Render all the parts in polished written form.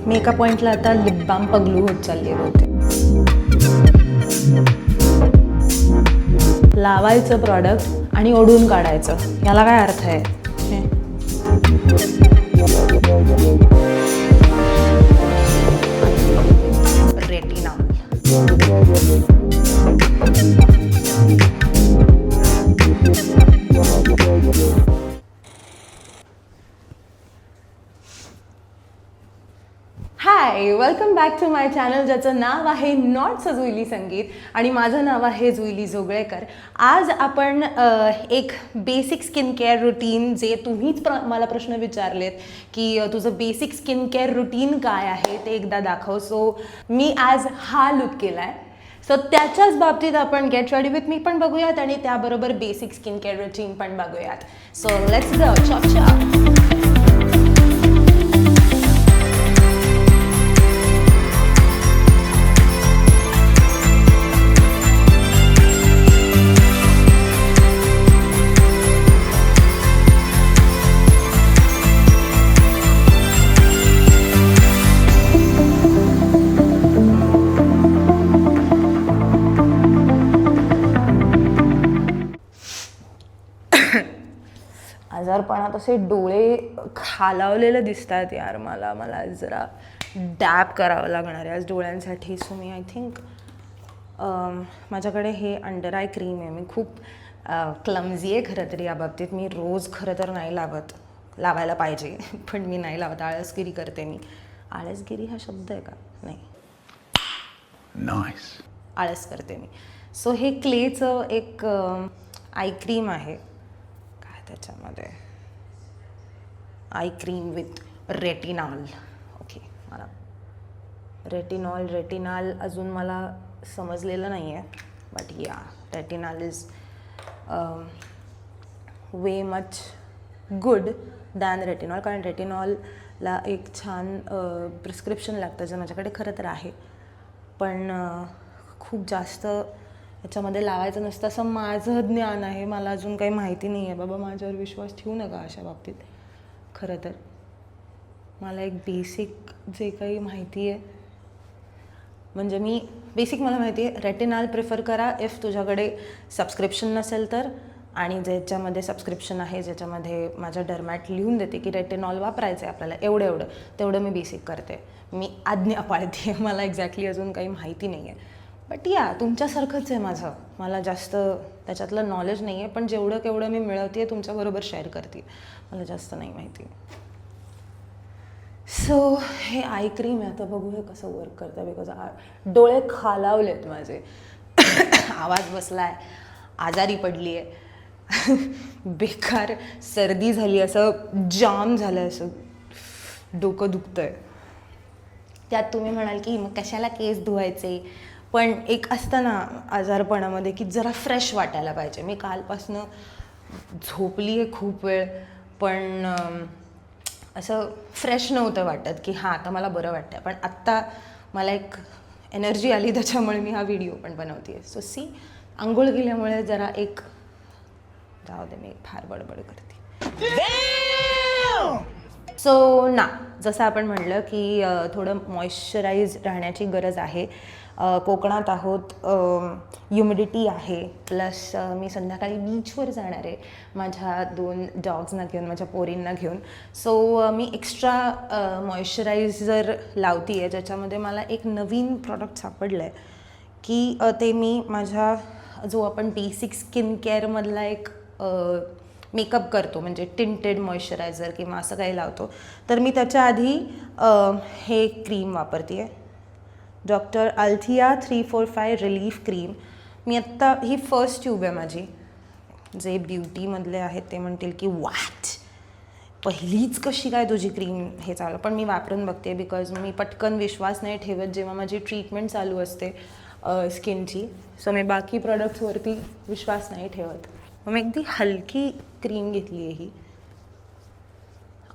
मी एका पॉईंटला आता लिप बाम पगलू होत चालले होते. लावायचं प्रॉडक्ट आणि ओढून काढायचं, याला काय अर्थ आहे? Retinol. Hi, welcome back to my channel, ज्याचं नाव आहे नॉट सो जुईली संगीत आणि माझं नाव आहे जुईली जोगळेकर. आज आपण एक बेसिक स्किन केअर रुटीन, जे तुम्हीच मला प्रश्न विचारलेत की तुझं बेसिक स्किन केअर रुटीन काय आहे ते एकदा दाखव. सो मी आज हा लुक केला आहे. सो त्याच्याच बाबतीत आपण गेट रेडी विथ मी पण बघूयात आणि त्याबरोबर बेसिक स्किन केअर रुटीन पण बघूयात. So let's go. Chop chop. आजारपणात असे डोळे खालावलेले दिसतात यार. मला जरा डॅब करावं लागणार आहे आज डोळ्यांसाठी. सो मी आय थिंक माझ्याकडे हे अंडर आय क्रीम आहे. मी खूप क्लमझी आहे खरं तरी या बाबतीत. मी रोज खरं तर नाही लावत, लावायला पाहिजे पण मी नाही लावत. आळसगिरी करते मी. आळसगिरी हा शब्द आहे का? नाही, नाईस, आळस करते मी. सो हे क्लेचं एक आय क्रीम आहे. त्याच्यामध्ये eye cream with retinol. Okay, मला रेटिनॉल अजून मला समजलेलं नाही आहे, बट या retinol is way much good than retinol. कारण रेटिनॉलला एक छान प्रिस्क्रिप्शन लागतं, जे माझ्याकडे खरं तर आहे, पण खूप जास्त याच्यामध्ये लावायचं नसतं असं माझं ज्ञान आहे. मला अजून काही माहिती नाही आहे बाबा, माझ्यावर विश्वास ठेवू नका अशा बाबतीत. खरं तर मला एक बेसिक जे काही माहिती आहे, म्हणजे मला माहिती आहे रेटिनॉल प्रिफर करा इफ तुझ्याकडे सबस्क्रिप्शन नसेल तर. आणि ज्याच्यामध्ये सबस्क्रिप्शन आहे, ज्याच्यामध्ये माझ्या डर्मॅट लिहून देते की रेटिनॉल वापरायचं आहे आपल्याला एवढं तेवढं मी बेसिक करते. मी आज्ञा पाळते. मला एक्झॅक्टली अजून काही माहिती नाही आहे, बट या तुमच्यासारखंच आहे माझं. मला जास्त त्याच्यातलं नॉलेज नाही आहे, पण जेवढं केवढं मी मिळवते आहे तुमच्याबरोबर शेअर करते. मला जास्त नाही माहिती. सो हे आय क्रीम आहे. आता बघूया कसं वर्क करतं, बिकॉज डोळे खालावलेत माझे. आवाज बसला आहे, आजारी पडली आहे, बेकार सर्दी झाली, असं जाम झालं, असं डोकं दुखतं आहे. त्यात तुम्ही म्हणाल की मग कशाला केस धुवायचे, पण एक असतं ना आजारपणामध्ये की जरा फ्रेश वाटायला पाहिजे. मी कालपासनं झोपली आहे खूप वेळ, पण असं फ्रेश नव्हतं वाटत की हां आता मला बरं वाटतं. पण आत्ता मला एक एनर्जी आली, त्याच्यामुळे मी हा व्हिडिओ पण बनवते आहे. सो सी, आंघोळ केल्यामुळे जरा एक जाऊ दे, मी फार बडबड करते. सो जसं आपण म्हटलं की थोडं मॉइश्चराईज राहण्याची गरज आहे. कोकणात आहोत, ह्युमिडिटी आहे, प्लस मी संध्याकाळी बीचवर जाणार आहे माझ्या 2 डॉग्सना घेऊन, माझ्या पोरींना घेऊन. सो मी एक्स्ट्रा मॉइश्चरायझर लावते आहे, ज्याच्यामध्ये मला एक नवीन प्रॉडक्ट सापडलं आहे की ते मी माझ्या जो आपण बेसिक स्किन केअरमधला एक मेकअप करतो, म्हणजे टिंटेड मॉइश्चरायझर किंवा असं काही लावतो, तर मी त्याच्या आधी हे क्रीम वापरते आहे, डॉक्टर अल्थिया 345 रिलीफ क्रीम. मी आत्ता ही फर्स्ट ट्यूब आहे माझी. जे ब्युटीमधले आहेत ते म्हणतील की वॅट, पहिलीच कशी काय तुझी क्रीम हे चालू, पण मी वापरून बघते बिकॉज मी पटकन विश्वास नाही ठेवत जेव्हा माझी ट्रीटमेंट चालू असते स्किनची. सो मी बाकी प्रॉडक्ट्सवरती विश्वास नाही ठेवत. मग मी अगदी हलकी क्रीम घेतली आहे ही.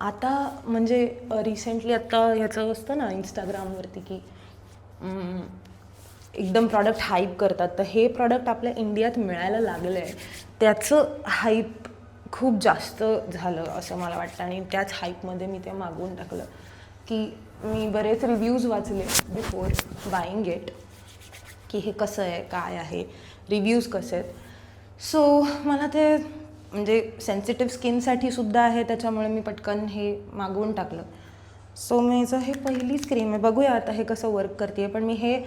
आता म्हणजे रिसेंटली आत्ता ह्याचं असतं ना इंस्टाग्रामवरती की एकदम प्रॉडक्ट हाईप करतात, तर हे प्रॉडक्ट आपल्या इंडियात मिळायला लागलं आहे. त्याचं हाईप खूप जास्त झालं असं मला वाटतं आणि त्याच हाईपमध्ये मी ते मागवून टाकलं. की मी बरेच रिव्ह्यूज वाचले बिफोर बाईंग इट, की हे कसं आहे, काय आहे, रिव्ह्यूज कसे आहेत. सो मला ते म्हणजे सेन्सिटिव्ह स्किनसाठी सुद्धा आहे, त्याच्यामुळे मी पटकन हे मागवून टाकलं. सो मीचं हे पहिलीच क्रीम आहे. बघूया आता हे कसं वर्क करते. पण मी हे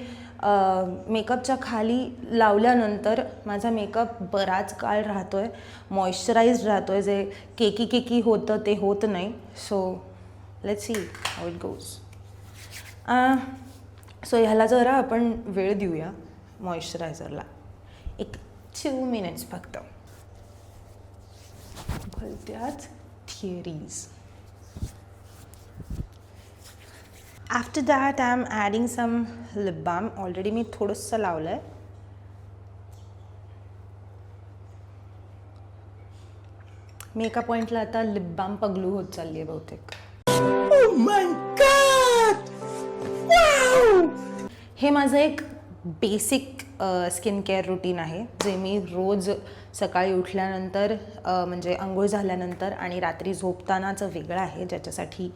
मेकअपच्या खाली लावल्यानंतर माझा मेकअप बराच काळ राहतो आहे, मॉइश्चराइज्ड राहतो आहे. जे केकी होतं ते होत नाही. So let's see how it goes. So ह्याला जरा आपण वेळ देऊया मॉइश्चरायझरला, एक 2 मिनिट्स फक्त. भलत्याच theories. After that I am adding some lip balm. Already मी थोडंसं लावलं आहे. मी एका पॉईंटला आता लिप बाम पगलू होत चालली आहे बहुतेक. Oh my God! Wow! हे माझं एक बेसिक स्किन केअर रुटीन आहे, जे मी रोज सकाळी उठल्यानंतर म्हणजे आंघोळ झाल्यानंतर आणि रात्री झोपतानाचं वेगळं आहे, ज्याच्यासाठी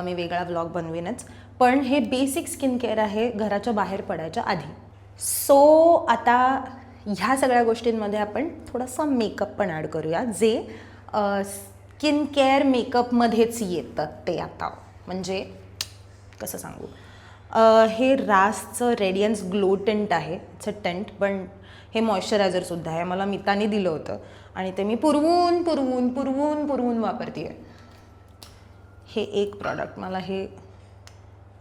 मी वेगळा व्लॉग बनवीनच. पण हे बेसिक स्किन केअर आहे घराच्या बाहेर पडायच्या आधी. सो आता ह्या सगळ्या गोष्टींमध्ये आपण थोडासा मेकअप पण ॲड करूया, जे स्किन केअर मेकअपमध्येच येतं. ते आता म्हणजे कसं सांगू, हे रासचं रेडियन्स ग्लो टिंट आहे. इट्स अ टिंट, पण हे मॉइश्चरायझरसुद्धा आहे. मला मिताने दिलं होतं आणि ते मी पुरवून पुरवून पुरवून पुरवून वापरते आहे. हे एक प्रॉडक्ट मला हे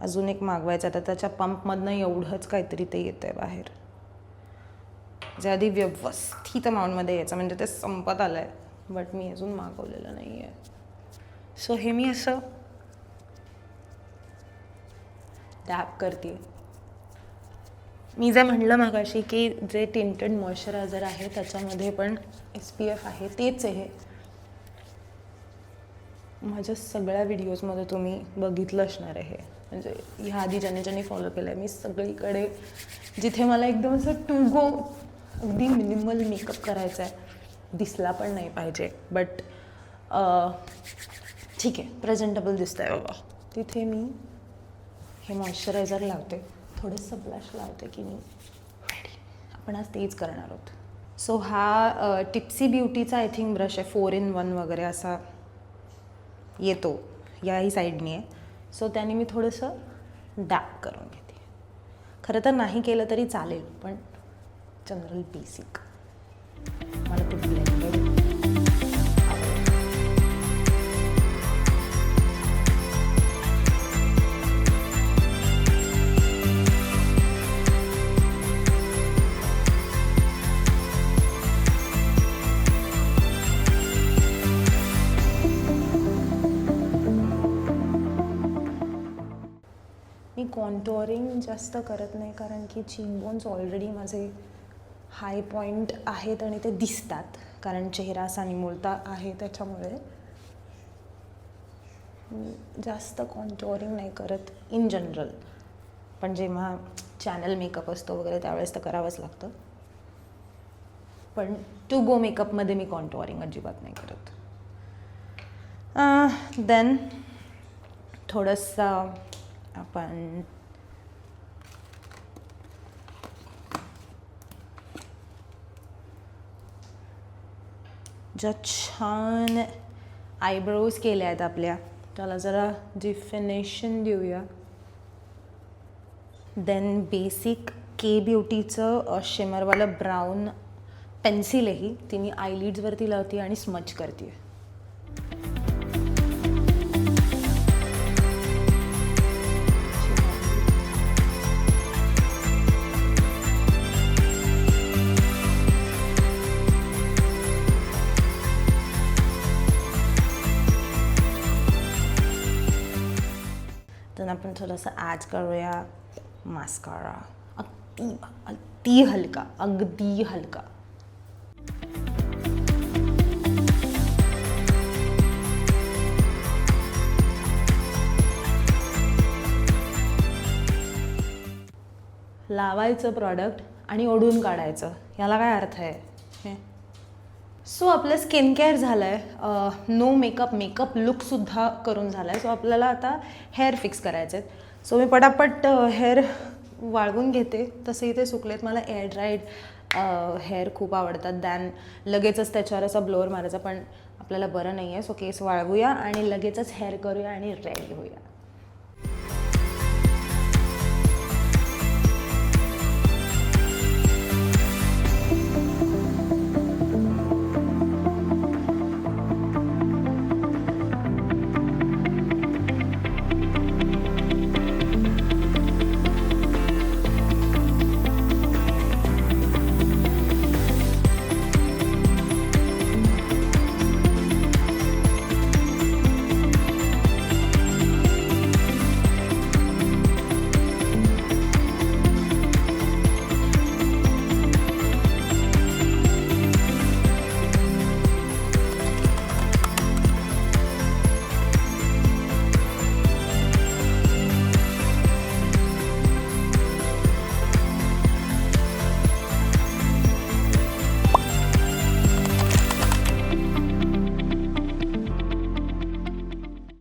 अजून एक मागवायचं आहे. तर त्याच्या पंपमधनं एवढंच काहीतरी ते येतं आहे बाहेर, जे आधी व्यवस्थित अमाऊंटमध्ये यायचं, म्हणजे ते संपत आलं आहे, बट मी अजून मागवलेलं नाही आहे. सो हे मी असं डॅप करते. मी जे म्हणलं मगाशी की जे टिंटेड मॉइश्चरायझर आहे त्याच्यामध्ये पण SPF आहे, तेच आहे. माझ्या सगळ्या व्हिडिओजमध्ये तुम्ही बघितलं असणार आहे. म्हणजे ह्या आधी ज्याने फॉलो केलं आहे, मी सगळीकडे जिथे मला एकदम असं टू गो अगदी मिनिमल मेकअप करायचा आहे, दिसला पण नाही पाहिजे, बट ठीक आहे प्रेझेंटेबल दिसतं आहे बाबा, तिथे मी हे मॉइश्चरायझर लावते, थोडंसं ब्लश लावते की मी रेडी. आपण आज तेच करणार आहोत. सो हा टिप्सी ब्युटीचा आय थिंक ब्रश आहे, 4-in-1 वगैरे असा येतो, याही साईडने आहे. सो त्याने मी थोडंसं डॅप करून घेते. खरं तर नाही केलं तरी चालेल, पण जनरल बेसिक मला खूप ब्लेंडेड मी कॉन्टोरिंग जास्त करत नाही, कारण की चीकबोन्स ऑलरेडी माझे हाय पॉईंट आहेत आणि ते दिसतात, कारण चेहरा असा निमुळता आहे, त्याच्यामुळे जास्त कॉन्टोरिंग नाही करत इन जनरल. पण जेव्हा चॅनल मेकअप असतो वगैरे त्यावेळेस तर करावंच लागतं. पण टू गो मेकअपमध्ये मी कॉन्टोरिंग अजिबात नाही करत. देन थोडंसं आपण ज्या छान आयब्रोज केल्या आहेत आपल्या, त्याला जरा डिफिनेशन देऊया. देन बेसिक के ब्युटीचं शिमरवालं ब्राऊन पेन्सिल आहे ही, ती मी आयलिड्सवरती लावते आणि स्मच करते. तर आपण थोडंसं ॲड करूया मास्कारा, अगदी हलका, अगदी हलका. लावायचं प्रॉडक्ट आणि ओढून काढायचं, याला काय अर्थ आहे? सो आपलं स्किन केअर झालं आहे, नो मेकअप लुकसुद्धा करून झाला आहे. सो आपल्याला आता हेअर फिक्स करायचे आहेत. सो मी पटापट हेअर वाळवून घेते. तसे इथे सुकलेत. मला एअर ड्राईड हेअर खूप आवडतात. दॅन लगेचच त्याच्यावर असा ब्लोअर मारायचा, पण आपल्याला बरं नाही आहे. सो केस वाळवूया आणि लगेचच हेअर करूया आणि रेडी होऊया.